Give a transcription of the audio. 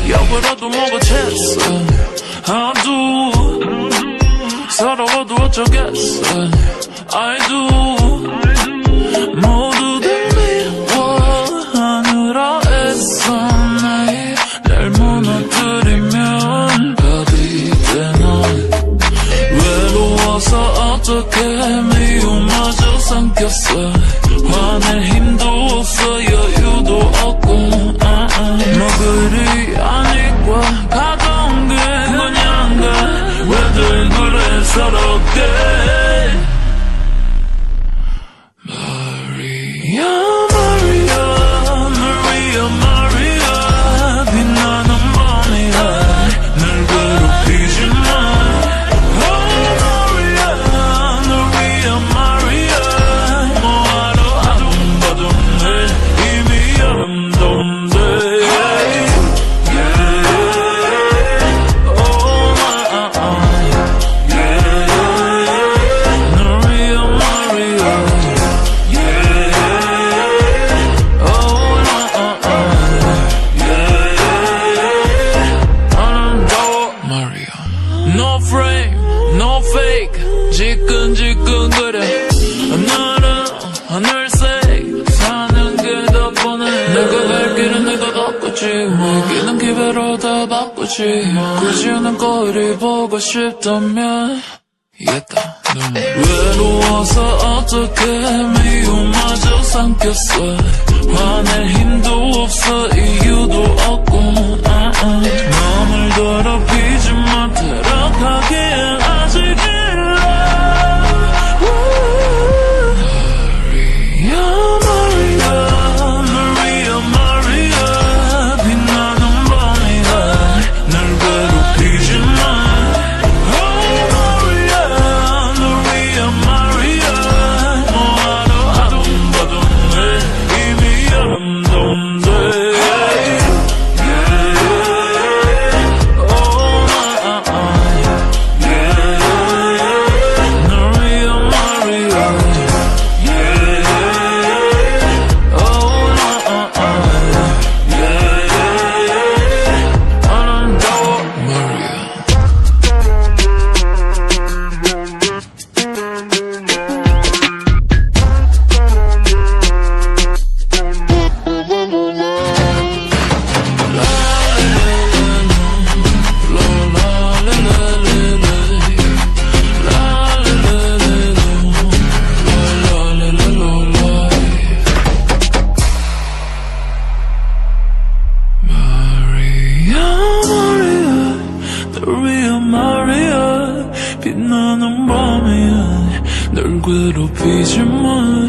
여보라도 뭐가 됐어 I do 서러워도 어쩌겠어 I do 모두들 미워하느라 애써 날 무너뜨리면 어디 되나 외로워서 어떻게 미움마저 삼켰어 화낼 힘도 없어 여유도 없고 뭐 그리 아니까 가던 게 그냥가 왜들 그래 서럽게 지끈지끈거려 하늘색 사는 게 덕분에 내가 갈 길은 내가 바꾸지 먹이는 기회로 다 바꾸지 굳이 는 거리 보고 싶다면 이겼다 외로워서 어떻게 미움마저 삼켰어 화낼 힘도 없어 이유도 없고 마음을 더럽히지 마 들어가기엔 아직 빛나는 밤이야 널 괴롭히지 마